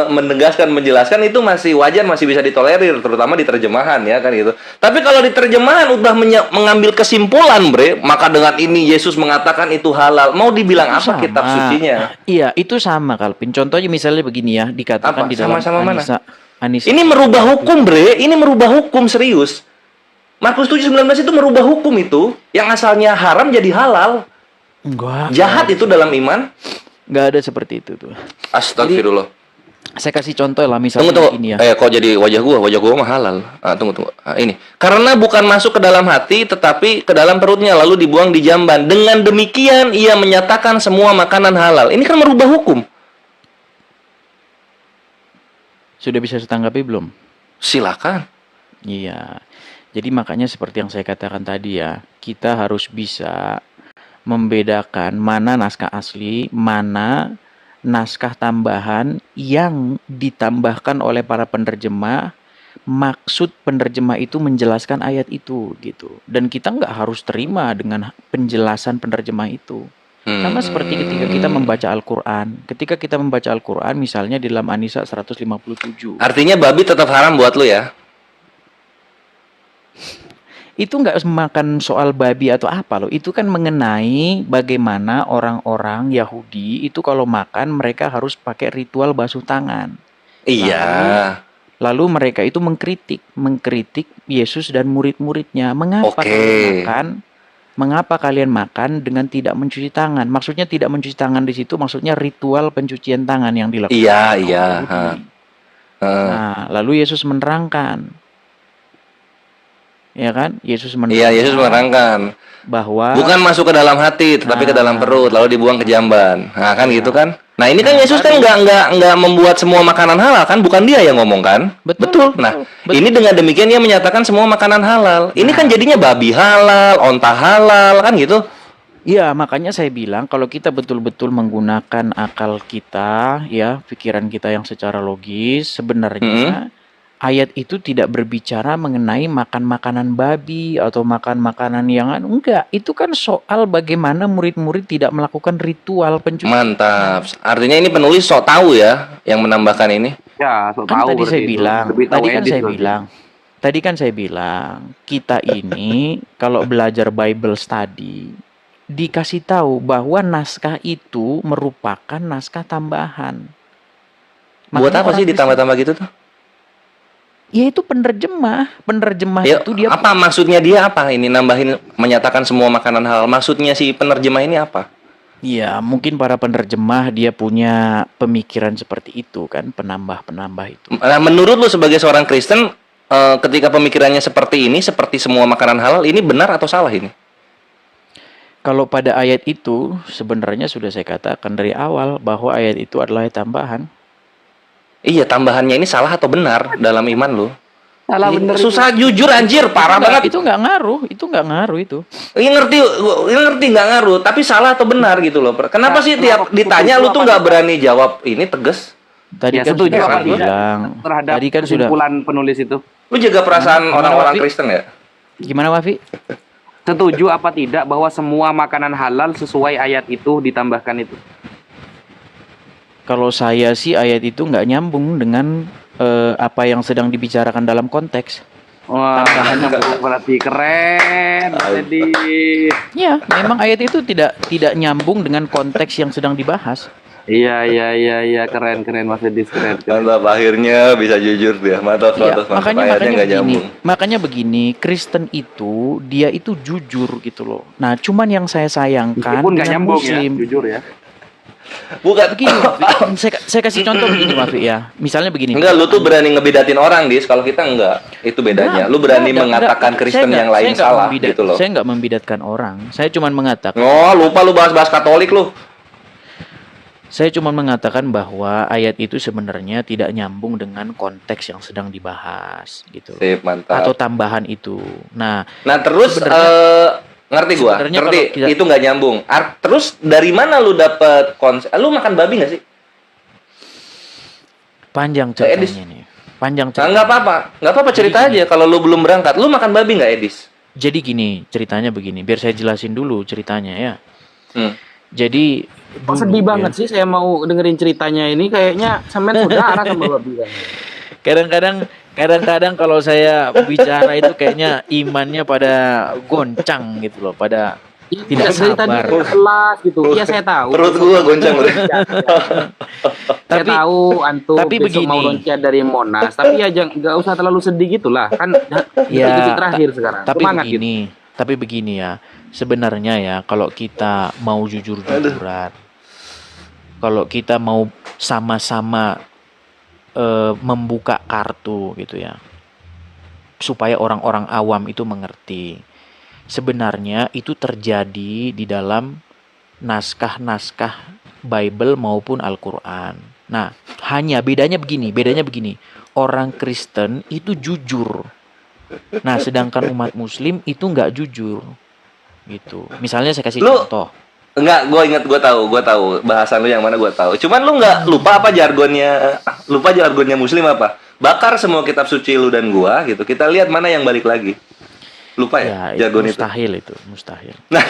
menegaskan menjelaskan itu masih wajar, masih bisa ditolerir, terutama di terjemahan ya kan gitu. Tapi kalau di terjemahan udah mengambil kesimpulan, maka dengan ini Yesus mengatakan itu halal. Mau dibilang Itu apa sama. kitab sucinya? Iya, itu sama Calvin. Contohnya misalnya begini ya, dikatakan Apa? di dalam Sama-sama mana? Anisa. Ini merubah hukum, Ini merubah hukum serius. Markus 7:19 itu merubah hukum itu, yang asalnya haram jadi halal. Enggak. Jahat itu dalam iman. Enggak ada seperti itu tuh. Astagfirullah. Saya kasih contoh lah misalnya Tunggu. ini ya. Kok jadi wajah gua mah halal. Tunggu. Ini. Karena bukan masuk ke dalam hati tetapi ke dalam perutnya lalu dibuang di jamban. Dengan demikian ia menyatakan semua makanan halal. Ini kan merubah hukum. Sudah bisa setanggapi belum? Silakan. Iya. Jadi makanya seperti yang saya katakan tadi ya, kita harus bisa membedakan mana naskah asli, mana naskah tambahan yang ditambahkan oleh para penerjemah. Maksud penerjemah itu menjelaskan ayat itu gitu. Dan kita nggak harus terima dengan penjelasan penerjemah itu. Sama seperti ketika kita membaca Al-Quran. Ketika kita membaca Al-Quran, misalnya di dalam An-Nisa 157. Artinya babi tetap haram buat lu ya? Itu nggak makan soal babi atau apa loh. Itu kan mengenai bagaimana orang-orang Yahudi itu kalau makan mereka harus pakai ritual basuh tangan. Iya. Lalu mereka itu mengkritik Yesus dan murid-muridnya. Mengapa kalian makan dengan tidak mencuci tangan? Maksudnya tidak mencuci tangan di situ maksudnya ritual pencucian tangan yang dilakukan. Iya. Nah, lalu Yesus menerangkan. Ya kan? Yesus menerangkan bahwa bukan masuk ke dalam hati tetapi ke dalam perut lalu dibuang ke jamban. Nah, kan gitu kan? Nah, ini kan Yesus kan nggak membuat semua makanan halal kan? Bukan dia yang ngomong kan? Betul. Nah, ini dengan demikian dia menyatakan semua makanan halal. Ini kan jadinya babi halal, onta halal kan gitu. Iya, makanya saya bilang kalau kita betul-betul menggunakan akal kita, ya, pikiran kita yang secara logis, sebenarnya ayat itu tidak berbicara mengenai makan makanan babi atau makan makanan yang enggak. Itu kan soal bagaimana murid-murid tidak melakukan ritual pencucian. Mantap. Artinya ini penulis sok tahu ya yang menambahkan ini. Ya, sok Kan tahu tadi berarti saya itu. bilang, Lebih tahu edit tadi kan saya bilang, kita ini kalau belajar Bible study dikasih tahu bahwa naskah itu merupakan naskah tambahan. Buat apa sih ditambah-tambah gitu tuh? Ya itu penerjemah Ya, itu dia apa maksudnya dia apa ini nambahin menyatakan semua makanan halal? Maksudnya si penerjemah ini apa? ya mungkin para penerjemah dia punya pemikiran seperti itu kan, penambah itu. Nah, menurut lu sebagai seorang Kristen ketika pemikirannya seperti ini, seperti semua makanan halal, ini benar atau salah ini? Kalau pada ayat itu sebenarnya sudah saya katakan dari awal bahwa ayat itu adalah ayat tambahan. Iya, tambahannya ini salah atau benar dalam iman lu? Salah bener. Susah jujur anjir, parah banget. Itu nggak ngaruh itu. Ini ngerti nggak ngaruh, tapi salah atau benar gitu loh. Kenapa sih tiap ditanya lu tuh nggak berani jawab ini tegas? Tadi Ya, kan setuju sudah apa saya tidak bilang. terhadap Tadi kan sudah. kesimpulan penulis itu? Lu jaga perasaan Gimana, orang-orang Wafi? Kristen ya? Gimana Wafi? Setuju apa tidak bahwa semua makanan halal sesuai ayat itu ditambahkan itu? Kalau saya sih ayat itu nggak nyambung dengan apa yang sedang dibicarakan dalam konteks. Wah, berarti keren. Jadi Ya, memang ayat itu tidak nyambung dengan konteks yang sedang dibahas. iya keren Mas Edis keren. Mantap, akhirnya bisa jujur dia. Mantap, Ya, makanya nggak begini. nyambung. Makanya begini, Kristen itu dia itu jujur gitu loh. Nah, cuman yang saya sayangkan Meskipun nggak dengan nyambung Muslim. ya, jujur ya. Bukan. Begini, saya kasih contoh begini, Wafi ya. Misalnya begini. Enggak, lu tuh berani ngebedatin orang, Dis. Kalau kita enggak. Itu bedanya. Lu berani mengatakan Kristen yang lain salah gitu loh. Saya nggak membidatkan orang. Saya cuma mengatakan. Oh, lupa lu bahas-bahas Katolik lu. Saya cuma mengatakan bahwa ayat itu sebenarnya tidak nyambung dengan konteks yang sedang dibahas gitu. Sip, mantap. Atau tambahan itu. Nah terus ngerti gua. Ngerti itu nggak nyambung. Terus dari mana lu dapet konsep? Lu makan babi nggak sih? Panjang ceritanya nih. Panjang cerita. Nggak apa-apa cerita aja. Kalau lu belum berangkat, lu makan babi nggak, Edis? Jadi gini, ceritanya begini. Biar saya jelasin dulu ceritanya ya. Jadi sedih banget sih saya mau dengerin ceritanya ini, kayaknya sampean saudara sama babi kan. Kadang-kadang kalau saya bicara itu kayaknya imannya pada goncang gitu loh, pada tidak sabar. Kelas gitu. Iya saya tahu. Perut gua goncang udah. Saya tahu antum tapi besok begini. mau loncat dari Monas, tapi ya nggak usah terlalu sedih gitulah. Kan Ya, terakhir sekarang. Tapi Semangat begini ya. Sebenarnya ya kalau kita mau jujur-jujuran, kalau kita mau sama-sama membuka kartu gitu ya, supaya orang-orang awam itu mengerti. Sebenarnya itu terjadi di dalam naskah-naskah Bible maupun Al-Quran. Nah, bedanya begini. Orang Kristen itu jujur. Nah, sedangkan umat Muslim itu nggak jujur, gitu. Misalnya saya kasih contoh. Enggak, gue tahu bahasan lu yang mana gue tahu. Cuman lu nggak lupa jargonnya Muslim apa? Bakar semua kitab suci lu dan gua gitu. Kita lihat mana yang balik lagi. Lupa ya jargon itu. Mustahil. Nah.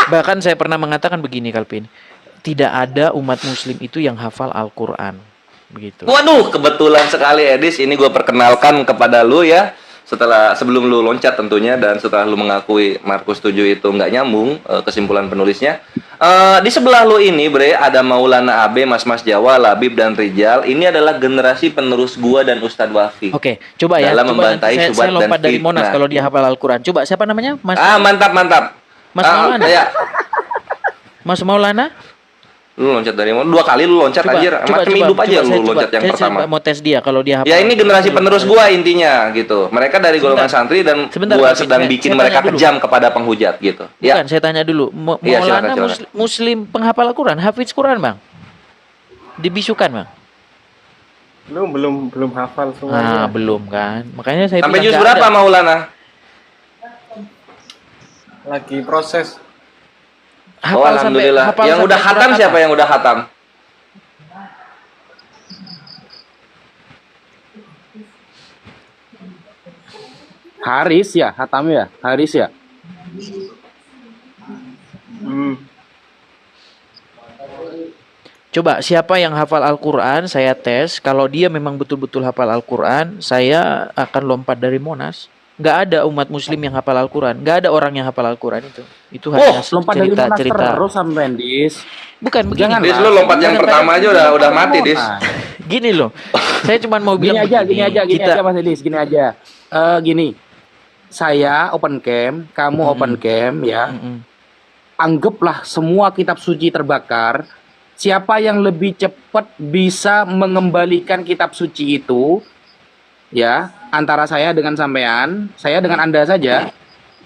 Bahkan saya pernah mengatakan begini, Kalvin. Tidak ada umat Muslim itu yang hafal Al-Quran, begitu. Waduh, kebetulan sekali Edis. Ini gue perkenalkan kepada lu ya. Sebelum lu loncat tentunya, dan setelah lu mengakui Markus 7 itu nggak nyambung kesimpulan penulisnya. Di sebelah lu ini, Bre, ada Maulana Abe, Mas Jawa, Labib, dan Rijal. Ini adalah generasi penerus gua dan Ustadz Wafi. Oke, coba ya. Dalam membantai saya Syubhat dan lompat dari Monas fitnah. kalau dia hafal Al-Quran. Coba, siapa namanya? Mantap. Mas Maulana. Ya. Mas Maulana? Lu loncat dari mana? 2 kali lu loncat anjir. Macam hidup aja lu loncat yang pertama. Saya mau tes dia kalau dia hafal. Ya ini generasi penerus gua intinya gitu. Mereka dari golongan santri dan gua sedang bikin mereka kejam kepada penghujat gitu. Bukan, saya tanya dulu. Maulana Muslim penghafal Al-Quran, hafiz Quran, Bang? Dibisukan, Bang? Belum hafal semuanya. Belum kan. Makanya saya sampai bilang juz berapa Maulana? Lagi proses. Alhamdulillah. Yang udah khatam siapa yang udah khatam? Haris ya, Hatam ya, Haris ya. Coba siapa yang hafal Al-Quran, saya tes. Kalau dia memang betul-betul hafal Al-Quran, saya akan lompat dari Monas. Nggak ada umat Muslim yang hafal Al-Quran. Nggak ada orang yang hafal Al-Quran itu. Itu hanya Lompat dari Monas cerita-cerita. terus sampai Dis. Bukan begini. Jangan, Dis, lu lompat yang pertama aja udah mati, Dis. Gini loh. Saya cuma mau bilang Gini aja Mas Dis, gini aja. Gini. Saya open cam, kamu open cam ya. Anggaplah semua kitab suci terbakar. Siapa yang lebih cepat bisa mengembalikan kitab suci itu, ya, antara saya dengan sampean, saya dengan Anda saja,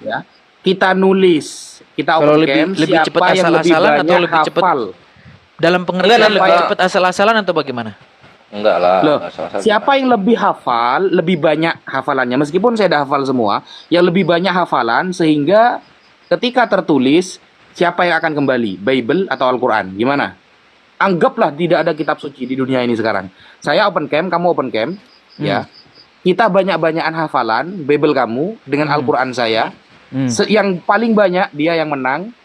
ya. Kita nulis, kita Kalau open cam, lebih cepat siapa yang lebih asal-asalan atau banyak lebih cepat hafal. dalam pengertian lebih cepat asal-asalan atau bagaimana? Enggak lah. Loh, siapa yang lebih hafal, lebih banyak hafalannya, meskipun saya dah hafal semua, yang lebih banyak hafalan sehingga ketika tertulis siapa yang akan kembali, Bible atau Al-Quran, gimana? Anggaplah tidak ada kitab suci di dunia ini sekarang. Saya open cam, kamu open cam, ya. Kita banyak-banyakan hafalan, Bible kamu dengan Al-Quran saya. Yang paling banyak dia yang menang.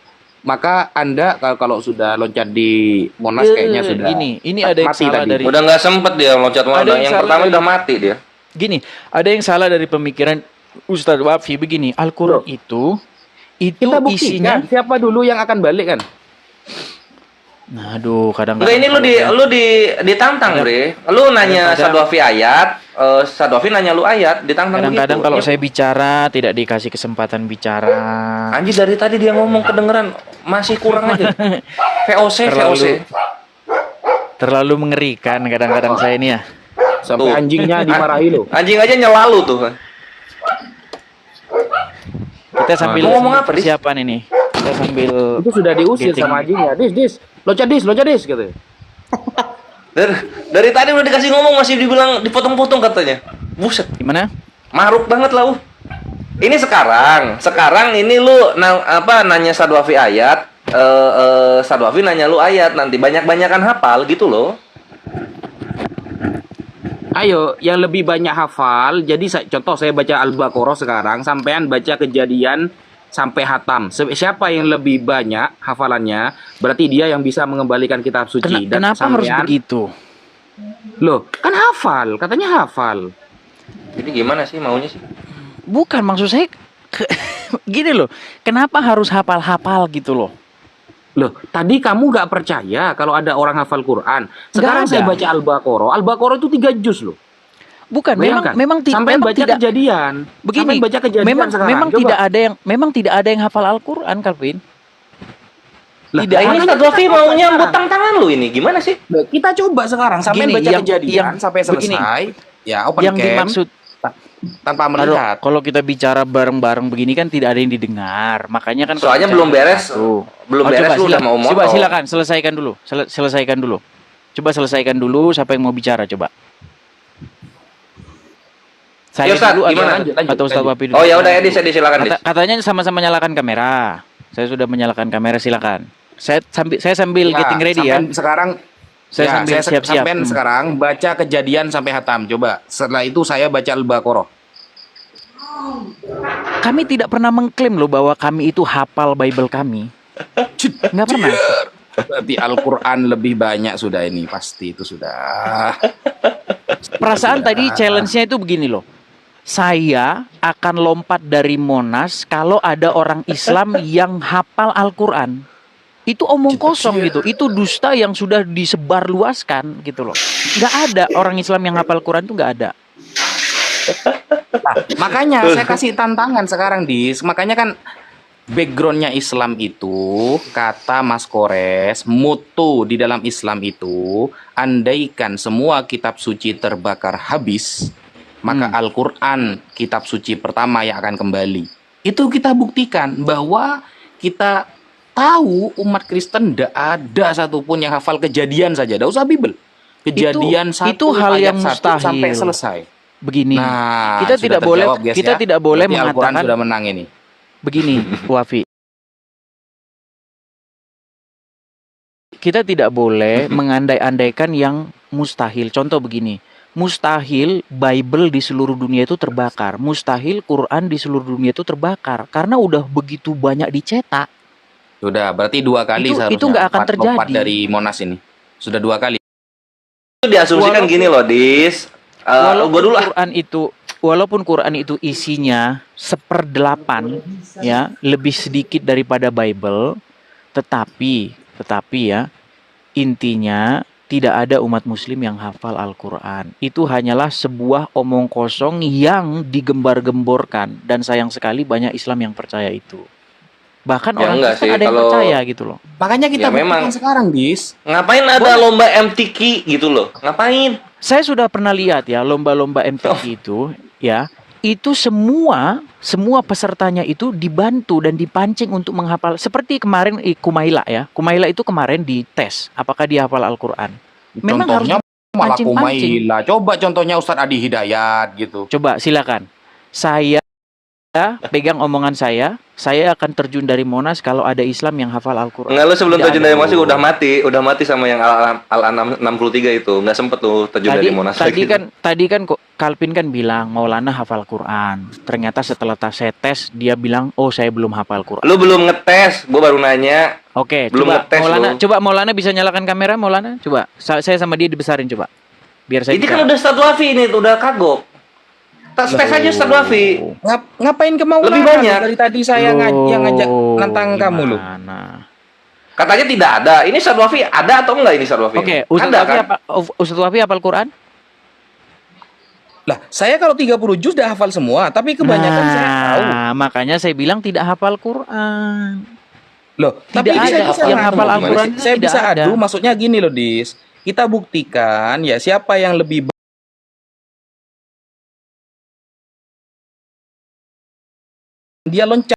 Maka Anda kalau sudah loncat di Monas kayaknya sudah. Ini ada yang salah dari. Udah nggak sempet dia loncat Monas. Yang pertama udah mati dia. Gini, ada yang salah dari pemikiran Ustadz Wafi begini. Al-Quran itu kita buktikan isinya. Siapa dulu yang akan balik kan? Nah, aduh, kadang-kadang. Enggak, ini lu ditantang, Bre. Lu nanya Sadwafi ayat, Sadwafi nanya lu ayat, ditantang kadang-kadang kalau saya bicara tidak dikasih kesempatan bicara. Anjir, dari tadi dia ngomong kedengeran, masih kurang aja. VOC. Terlalu mengerikan kadang-kadang saya ini ya. Sampai anjingnya dimarahi lo. Anjing aja nyelalu tuh. Kita sambil ngomong apa, persiapan ini. Kita sambil itu sudah diusir sama anjingnya. Dis, loncat dis gitu. Dari tadi udah dikasih ngomong masih dibilang dipotong-potong katanya. Buset. Gimana? Maruk banget lah. Ini sekarang ini lu nanya Sadwafi ayat, Sadwafi nanya lu ayat, nanti banyak-banyakan hafal gitu loh. Ayo, yang lebih banyak hafal. Jadi contoh saya baca Al-Baqarah sekarang, sampean baca Kejadian sampai hatam. Siapa yang lebih banyak hafalannya, berarti dia yang bisa mengembalikan kitab suci. Dan kenapa harus begitu? Loh, kan hafal, katanya hafal. Jadi gimana sih maunya sih? Bukan, maksud saya gini loh. Kenapa harus hafal-hafal gitu loh? Loh, tadi kamu nggak percaya kalau ada orang hafal Quran. Sekarang saya baca Al-Baqarah. Al-Baqarah itu 3 juz loh. Bukan, bayangkan. Sampai baca tidak, Kejadian. Begini, sampai baca Kejadian sekarang. memang tidak ada yang hafal Al-Quran, Calvin. Tidak, ini Sadwafi mau nyambut tangan lu ini. Gimana sih? Kita coba sekarang sampai baca Kejadian sampai selesai. Ya, open yang cam. Dimaksud tanpa melihat. Kalau kita bicara bareng-bareng begini kan tidak ada yang didengar. Makanya kan soalnya belum beres. Belum beres lu udah mau moto. Coba silakan selesaikan dulu. Coba selesaikan dulu, siapa yang mau bicara coba. Saya Ya, Ustaz, dulu gimana? atau Ustaz Wafi dulu? Oh ya udah Edis silakan Edis. Katanya sama-sama nyalakan kamera. Saya sudah menyalakan kamera, silakan. Saya sambil Ya, getting ready ya. sampai sekarang Saya sambil siap-siap. sampai sekarang baca Kejadian sampai hatam. Coba. Setelah itu saya baca Al-Baqarah. Kami tidak pernah mengklaim loh bahwa kami itu hafal Bible kami. Nggak pernah. Berarti Al-Quran lebih banyak sudah ini. Pasti itu sudah. Perasaan tadi challenge-nya itu begini loh. Saya akan lompat dari Monas kalau ada orang Islam yang hafal Al-Quran. Itu omong kosong gitu. Itu dusta yang sudah disebarluaskan gitu loh. Nggak ada orang Islam yang hafal Quran, itu nggak ada. Nah, makanya saya kasih tantangan sekarang, Dis. Makanya kan backgroundnya Islam itu, kata Mas Kores, mutu di dalam Islam itu, andaikan semua kitab suci terbakar habis, maka Al-Quran kitab suci pertama yang akan kembali. Itu kita buktikan bahwa kita tahu umat Kristen tidak ada satupun yang hafal Kejadian saja, tidak usah Bible. Kejadian itu 1 hal ayat yang 1 sampai mustahil. selesai. Begini, Nah, kita sudah tidak boleh terjawab, guys, kita ya. tidak boleh Berarti Al-Quran mengatakan sudah menang ini. begini, Wafi. Kita tidak boleh mengandai-andaikan yang mustahil. Contoh begini, mustahil Bible di seluruh dunia itu terbakar, mustahil Quran di seluruh dunia itu terbakar karena udah begitu banyak dicetak. Sudah, berarti 2 kali Itu seharusnya. nggak akan lompat terjadi. dari Monas ini. Sudah 2 kali. Itu diasumsikan gini loh, Dis. Gua dulu ah. Walaupun Quran itu isinya 1/8 ya, lebih sedikit daripada Bible, tetapi ya, intinya tidak ada umat muslim yang hafal Al-Quran. Itu hanyalah sebuah omong kosong yang digembar-gemborkan, dan sayang sekali banyak Islam yang percaya itu. Bahkan Ya orang enggak Kristen sih, ada yang kalau- percaya gitu loh. Makanya kita Ya, buktikan memang. sekarang, Dis. Ngapain ada lomba MTQ gitu loh? Ngapain? Saya sudah pernah lihat ya lomba-lomba MTQ itu ya, itu semua pesertanya itu dibantu dan dipancing untuk menghafal. Seperti kemarin Kumaila ya. Kumaila itu kemarin dites apakah dia hafal Al-Quran. Memang Contohnya harus malah pancing-pancing. Kumaila. Coba contohnya Ustadz Adi Hidayat gitu. Coba silakan. Saya pegang omongan saya akan terjun dari Monas kalau ada Islam yang hafal Al-Quran. Enggak, lu sebelum Tidak terjun ada. dari Monas udah mati sama yang Al-63 itu. Enggak sempet tuh terjun dari Monas lagi. Tadi kan kok Kalpin kan bilang Maulana hafal Quran. Ternyata setelah saya tes dia bilang, "Oh, saya belum hafal Quran." Lu belum ngetes, gua baru nanya. Oke, Belum coba ngetes Maulana, lu. coba Maulana bisa nyalakan kamera Maulana? Coba. Saya sama dia dibesarin coba. Biar saya Ini bicara. kan udah Ustadz Wafi ini, udah kagok. Tes aja Ustadz Wafi. Ngapain ke Maulana? Lebih banyak. Dari tadi saya yang ngajak nantang kamu lu. Gimana? Katanya tidak ada. Ini Ustadz Wafi ada atau enggak ini Ustadz Wafi? Oke, Ustadz Ada Wafi kan? Ustadz Wafi hafal Quran? Lah, saya kalau 30 juz udah hafal semua, tapi kebanyakan saya tahu. Makanya saya bilang tidak hafal Quran. Loh, Tidak tapi ini ada yang adu. hafal Al-Quran itu Saya tidak bisa ada. adu, maksudnya gini loh, Dis. Kita buktikan ya siapa yang lebih dia loncat